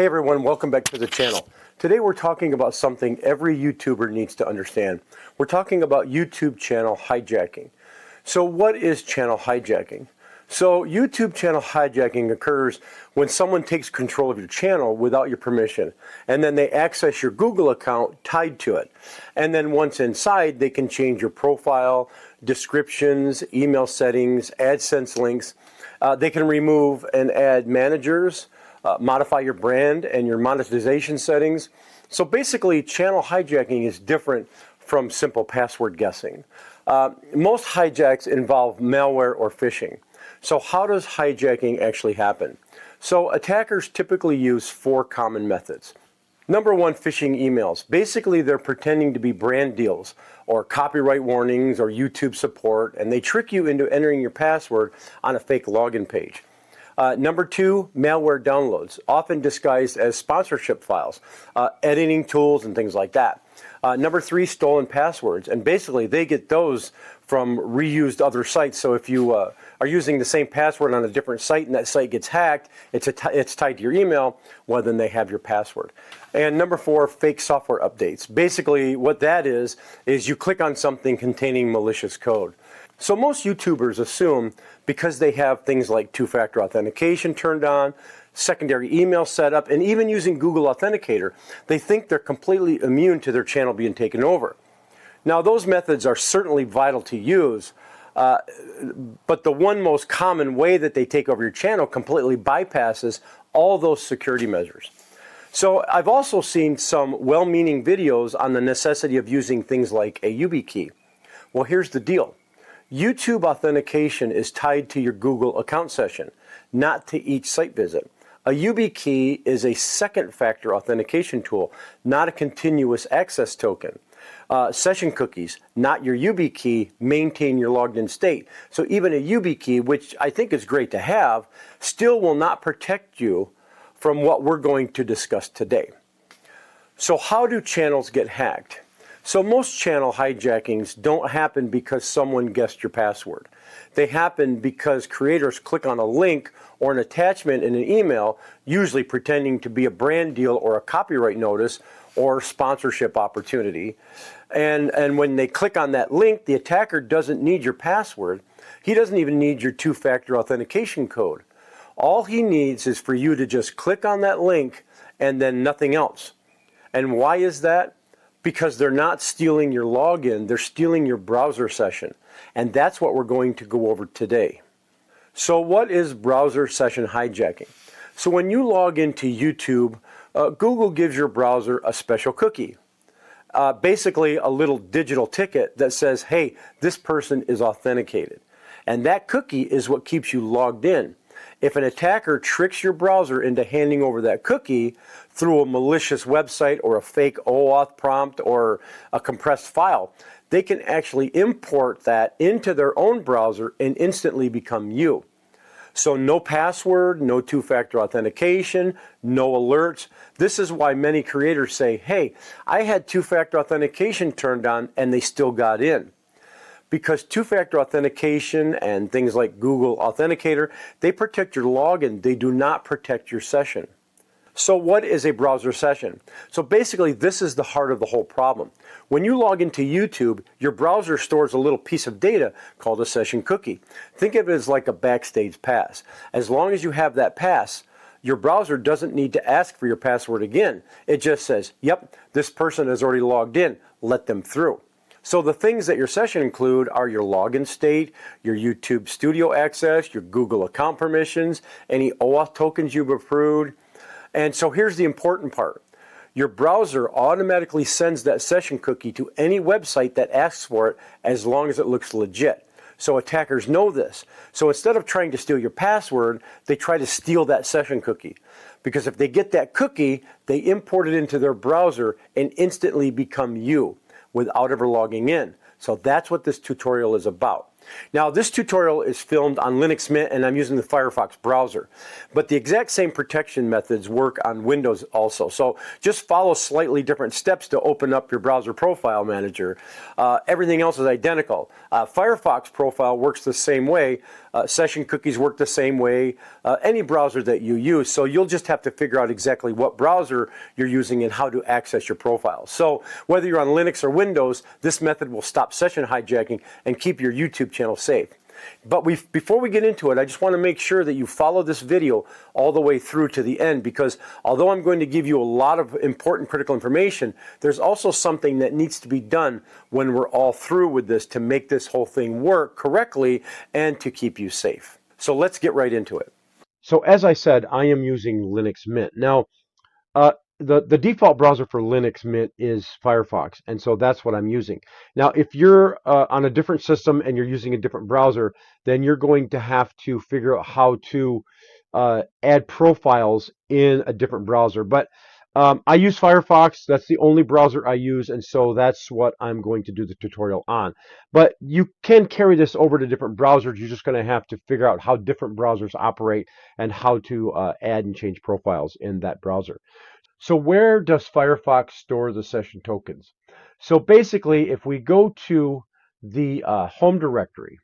Hey everyone, welcome back to the channel. Today we're talking about something every YouTuber needs to understand. We're talking about YouTube channel hijacking. So what is channel hijacking? So YouTube channel hijacking occurs when someone takes control of your channel without your permission, and then they access your Google account tied to it. And then once inside, they can change your profile, descriptions, email settings, AdSense links. They can remove and add managers, modify your brand and your monetization settings. So basically, channel hijacking is different from simple password guessing. Most hijacks involve malware or phishing. So how does hijacking actually happen? So attackers typically use 4 common methods. Number 1, phishing emails. Basically, they're pretending to be brand deals or copyright warnings or YouTube support, and they trick you into entering your password on a fake login page. Number 2, malware downloads, often disguised as sponsorship files, editing tools and things like that. Number 3, stolen passwords, and basically they get those from reused other sites. So if you are using the same password on a different site and that site gets hacked, it's tied to your email, well then they have your password. And number 4, fake software updates. Basically what that is you click on something containing malicious code. So most YouTubers assume because they have things like two-factor authentication turned on, secondary email setup, and even using Google Authenticator, they think they're completely immune to their channel being taken over. Now those methods are certainly vital to use, but the one most common way that they take over your channel completely bypasses all those security measures. So I've also seen some well-meaning videos on the necessity of using things like a YubiKey. Well, here's the deal. YouTube authentication is tied to your Google account session, not to each site visit. A YubiKey is a second factor authentication tool, not a continuous access token. Session cookies, not your YubiKey, maintain your logged in state. So even a YubiKey, which I think is great to have, still will not protect you from what we're going to discuss today. So how do channels get hacked? So most channel hijackings don't happen because someone guessed your password. They happen because creators click on a link or an attachment in an email, usually pretending to be a brand deal or a copyright notice or sponsorship opportunity. And when they click on that link, the attacker doesn't need your password. He doesn't even need your two-factor authentication code. All he needs is for you to just click on that link and then nothing else. And why is that? Because they're not stealing your login, they're stealing your browser session. And that's what we're going to go over today. So what is browser session hijacking? So when you log into YouTube, Google gives your browser a special cookie. Basically a little digital ticket that says, hey, this person is authenticated. And that cookie is what keeps you logged in. If an attacker tricks your browser into handing over that cookie through a malicious website or a fake OAuth prompt or a compressed file, they can actually import that into their own browser and instantly become you. So no password, no two-factor authentication, no alerts. This is why many creators say, hey, I had two-factor authentication turned on and they still got in. Because two-factor authentication and things like Google Authenticator, they protect your login, they do not protect your session. So what is a browser session? So basically this is the heart of the whole problem. When you log into YouTube, your browser stores a little piece of data called a session cookie. Think of it as like a backstage pass. As long as you have that pass, your browser doesn't need to ask for your password again. It just says, yep, this person has already logged in, let them through. So the things that your session include are your login state, your YouTube Studio access, your Google account permissions, any OAuth tokens you've approved. And so here's the important part. Your browser automatically sends that session cookie to any website that asks for it as long as it looks legit. So attackers know this. So instead of trying to steal your password, they try to steal that session cookie. Because if they get that cookie, they import it into their browser and instantly become you without ever logging in. So that's what this tutorial is about. Now this tutorial is filmed on Linux Mint and I'm using the Firefox browser. But the exact same protection methods work on Windows also. So just follow slightly different steps to open up your browser profile manager. Everything else is identical. Firefox profile works the same way. Session cookies work the same way, any browser that you use. So you'll just have to figure out exactly what browser you're using and how to access your profile. So whether you're on Linux or Windows, this method will stop session hijacking and keep your YouTube channel safe. But before we get into it, I just want to make sure that you follow this video all the way through to the end, because although I'm going to give you a lot of important critical information, there's also something that needs to be done when we're all through with this to make this whole thing work correctly and to keep you safe. So let's get right into it. So as I said, I am using Linux Mint. Now, the default browser for Linux Mint is Firefox, and so that's what I'm using. Now, if you're on a different system and you're using a different browser, then you're going to have to figure out how to add profiles in a different browser. But I use Firefox. That's the only browser I use, and so that's what I'm going to do the tutorial on. But you can carry this over to different browsers. You're just going to have to figure out how different browsers operate and how to add and change profiles in that browser. So where does Firefox store the session tokens? So basically, if we go to the home directory,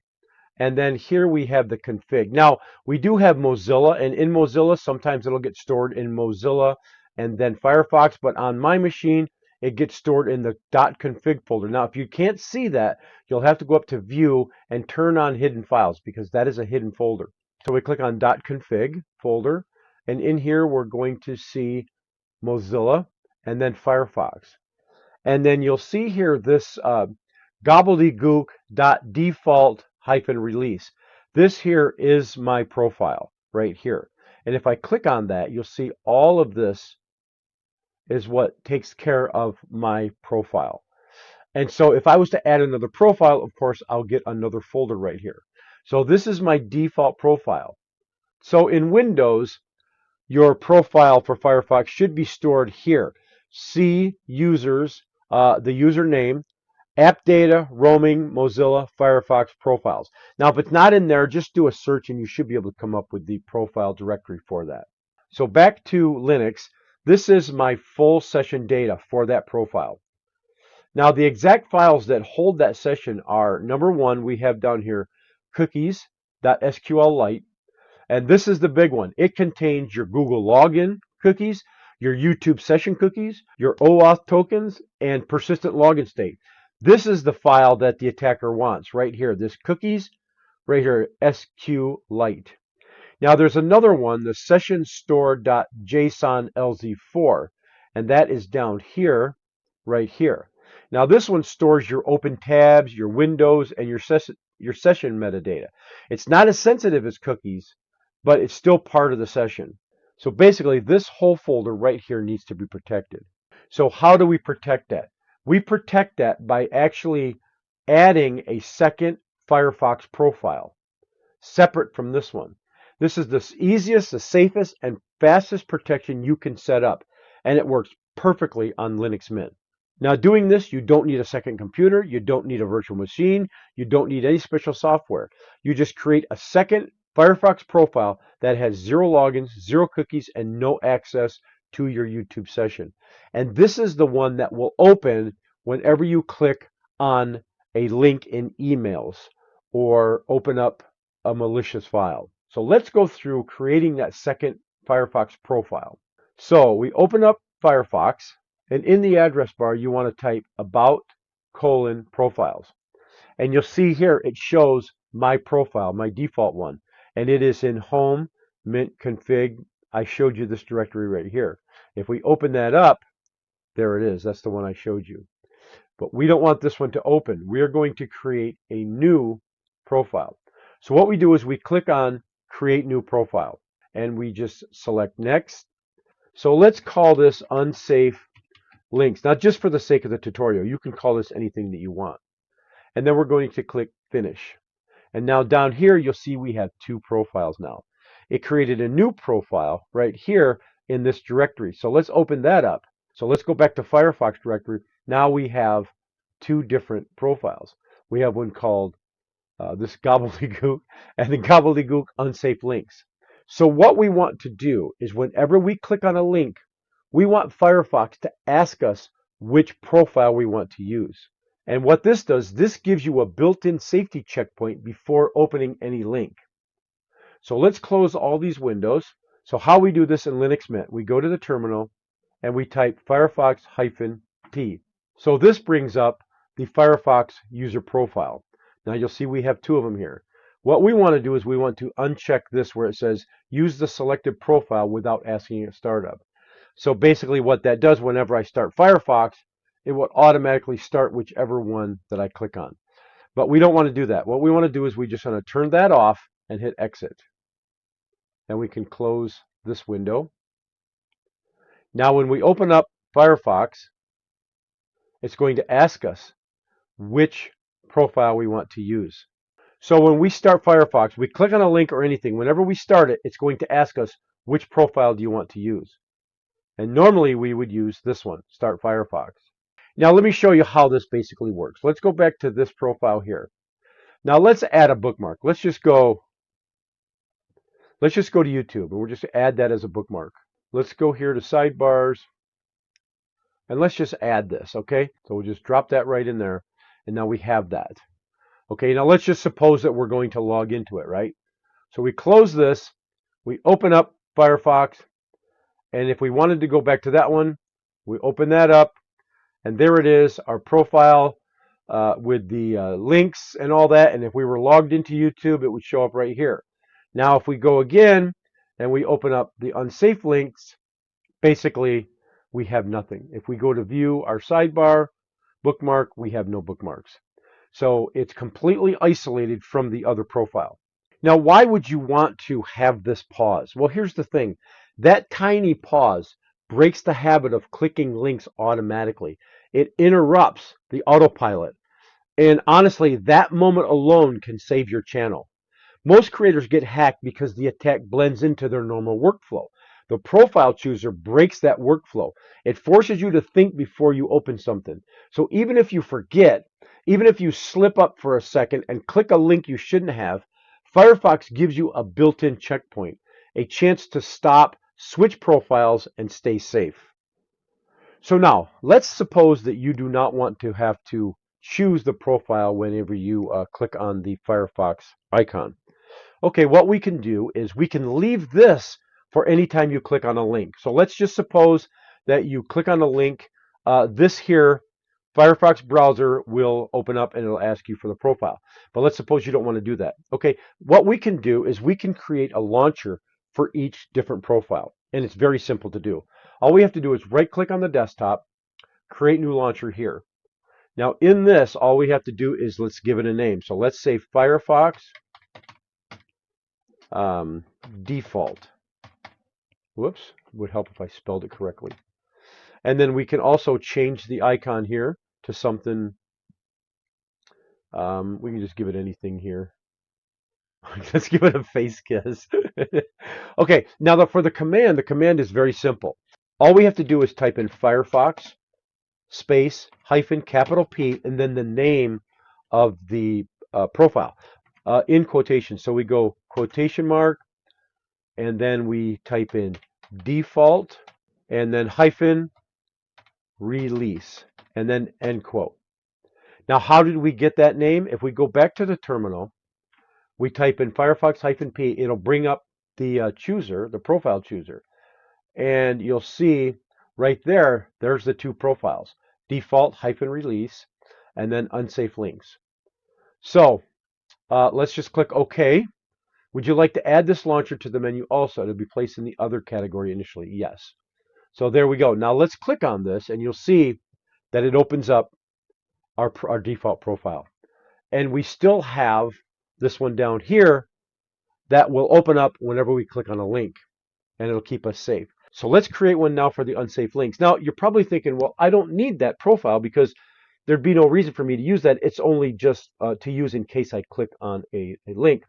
and then here we have the config. Now, we do have Mozilla, and in Mozilla, sometimes it'll get stored in Mozilla and then Firefox, but on my machine, it gets stored in the .config folder. Now, if you can't see that, you'll have to go up to View and turn on Hidden Files, because that is a hidden folder. So we click on .config folder, and in here, we're going to see Mozilla, and then Firefox. And then you'll see here this gobbledygook.default-release. This here is my profile right here. And if I click on that, you'll see all of this is what takes care of my profile. And so if I was to add another profile, of course, I'll get another folder right here. So this is my default profile. So in Windows, your profile for Firefox should be stored here. See users, the username, app data, roaming, Mozilla, Firefox profiles. Now, if it's not in there, just do a search and you should be able to come up with the profile directory for that. So back to Linux, this is my full session data for that profile. Now, the exact files that hold that session are, number one, we have down here cookies.sqlite. And this is the big one. It contains your Google login cookies, your YouTube session cookies, your OAuth tokens, and persistent login state. This is the file that the attacker wants right here. This cookies, right here, SQLite. Now there's another one, the session store.json LZ4, and that is down here, right here. Now this one stores your open tabs, your windows, and your session metadata. It's not as sensitive as cookies, but it's still part of the session. So basically, this whole folder right here needs to be protected. So how do we protect that? We protect that by actually adding a second Firefox profile separate from this one. This is the easiest, the safest, and fastest protection you can set up, and it works perfectly on Linux Mint. Now, doing this, you don't need a second computer, you don't need a virtual machine, you don't need any special software. You just create a second Firefox profile that has 0 logins, 0 cookies, and no access to your YouTube session. And this is the one that will open whenever you click on a link in emails or open up a malicious file. So let's go through creating that second Firefox profile. So we open up Firefox, and in the address bar, you want to type about:profiles. And you'll see here it shows my profile, my default one. And it is in home, mint, config. I showed you this directory right here. If we open that up, there it is. That's the one I showed you. But we don't want this one to open. We're going to create a new profile. So what we do is we click on Create New Profile. And we just select Next. So let's call this Unsafe Links. Not just for the sake of the tutorial. You can call this anything that you want. And then we're going to click Finish. And now down here, you'll see we have 2 profiles now. It created a new profile right here in this directory. So let's open that up. So let's go back to Firefox directory. Now we have 2 different profiles. We have one called this gobbledygook and the gobbledygook unsafe links. So what we want to do is whenever we click on a link, we want Firefox to ask us which profile we want to use. And what this does, this gives you a built-in safety checkpoint before opening any link. So let's close all these windows. So how we do this in Linux Mint, we go to the terminal and we type Firefox-P. So this brings up the Firefox user profile. Now you'll see we have two of them here. What we want to do is we want to uncheck this where it says use the selected profile without asking it startup. So basically what that does, whenever I start Firefox, it will automatically start whichever one that I click on. But we don't want to do that. What we want to do is we just want to turn that off and hit exit. And we can close this window. Now when we open up Firefox, it's going to ask us which profile we want to use. So when we start Firefox, we click on a link or anything. Whenever we start it, it's going to ask us which profile do you want to use. And normally we would use this one, Start Firefox. Now let me show you how this basically works. Let's go back to this profile here. Now let's add a bookmark. Let's just go to YouTube and we'll just add that as a bookmark. Let's go here to sidebars and let's just add this, okay? So we'll just drop that right in there and now we have that. Okay, now let's just suppose that we're going to log into it, right? So we close this, we open up Firefox, and if we wanted to go back to that one, we open that up, and there it is, our profile with the links and all that. And if we were logged into YouTube, it would show up right here. Now, if we go again and we open up the unsafe links, basically we have nothing. If we go to view our sidebar, bookmark, we have no bookmarks. So it's completely isolated from the other profile. Now, why would you want to have this pause? Well, here's the thing. That tiny pause breaks the habit of clicking links automatically. It interrupts the autopilot. And honestly, that moment alone can save your channel. Most creators get hacked because the attack blends into their normal workflow. The profile chooser breaks that workflow. It forces you to think before you open something. So even if you forget, even if you slip up for a second and click a link you shouldn't have, Firefox gives you a built-in checkpoint, a chance to stop, switch profiles, and stay safe. So now, let's suppose that you do not want to have to choose the profile whenever you click on the Firefox icon. Okay, what we can do is we can leave this for any time you click on a link. So let's just suppose that you click on a link. This here, Firefox browser will open up and it'll ask you for the profile. But let's suppose you don't want to do that. Okay, what we can do is we can create a launcher for each different profile. And it's very simple to do. All we have to do is right click on the desktop, create new launcher here. Now in this, all we have to do is let's give it a name. So let's say Firefox default. Whoops, would help if I spelled it correctly. And then we can also change the icon here to something. We can just give it anything here. Let's give it a face kiss. Okay, now for the command is very simple. All we have to do is type in Firefox space hyphen capital P and then the name of the profile in quotation. So we go quotation mark and then we type in default and then hyphen release and then end quote. Now, how did we get that name? If we go back to the terminal, we type in Firefox-P, it'll bring up the chooser, the profile chooser. And you'll see right there, there's the two profiles, default-release and then unsafe links. So let's just click OK. Would you like to add this launcher to the menu also to be placed in the other category initially? Yes. So there we go. Now let's click on this and you'll see that it opens up our default profile. And we still have this one down here that will open up whenever we click on a link and it'll keep us safe. So let's create one now for the unsafe links. Now you're probably thinking, well, I don't need that profile because there'd be no reason for me to use that. It's only just to use in case I click on a link.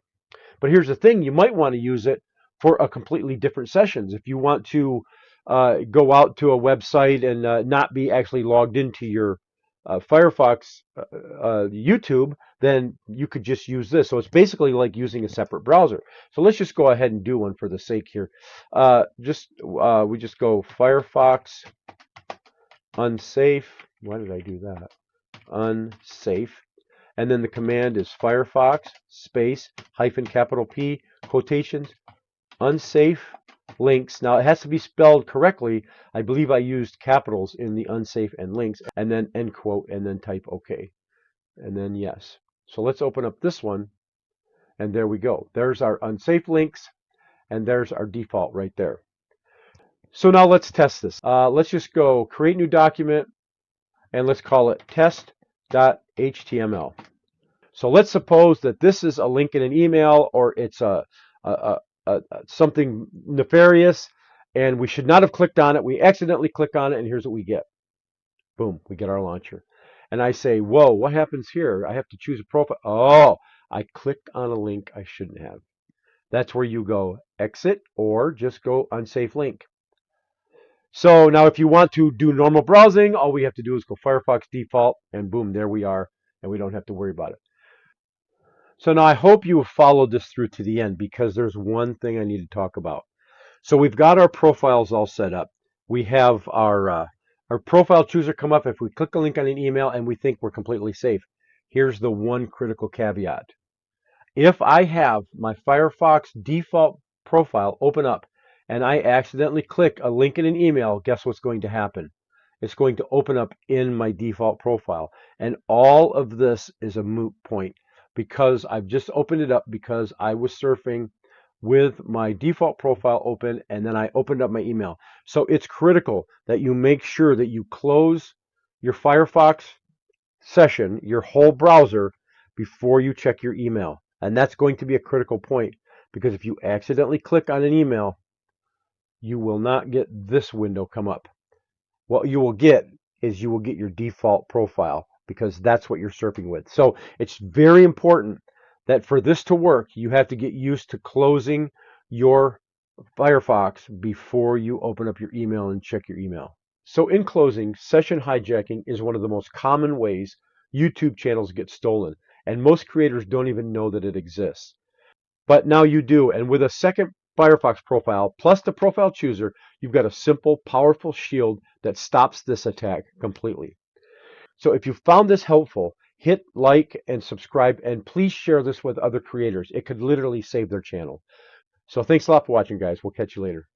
But here's the thing, you might want to use it for a completely different sessions. If you want to go out to a website and not be actually logged into your Firefox YouTube, then you could just use this. So it's basically like using a separate browser. So let's just go ahead and do one for the sake here. We just go Firefox unsafe. Why did I do that? Unsafe. and then the command is Firefox space -P quotations unsafe links. Now it has to be spelled correctly. I believe I used capitals in the unsafe and links, and then end quote, and then type OK, and then yes. So let's open up this one, and there we go. There's our unsafe links, and there's our default right there. So now let's test this. Let's just go create new document, and let's call it test.html. So let's suppose that this is a link in an email, or it's something nefarious, and we should not have clicked on it. We accidentally click on it, and here's what we get. Boom, we get our launcher. And I say, whoa, what happens here? I have to choose a profile. Oh, I clicked on a link I shouldn't have. That's where you go exit or just go unsafe link. So now if you want to do normal browsing, all we have to do is go Firefox default, and boom, there we are, and we don't have to worry about it. So now I hope you have followed this through to the end, because there's one thing I need to talk about. So we've got our profiles all set up. We have our profile chooser come up if we click a link on an email and we think we're completely safe. Here's the one critical caveat. If I have my Firefox default profile open up and I accidentally click a link in an email, guess what's going to happen? It's going to open up in my default profile. And all of this is a moot point, because I've just opened it up because I was surfing with my default profile open, and then I opened up my email. So it's critical that you make sure that you close your Firefox session, your whole browser, before you check your email. And that's going to be a critical point, because if you accidentally click on an email, you will not get this window come up. What you will get is you will get your default profile, because that's what you're surfing with. So it's very important that for this to work, you have to get used to closing your Firefox before you open up your email and check your email. So in closing, session hijacking is one of the most common ways YouTube channels get stolen, and most creators don't even know that it exists. But now you do, and with a second Firefox profile plus the profile chooser, you've got a simple, powerful shield that stops this attack completely. So if you found this helpful, hit like and subscribe, and please share this with other creators. It could literally save their channel. So thanks a lot for watching, guys. We'll catch you later.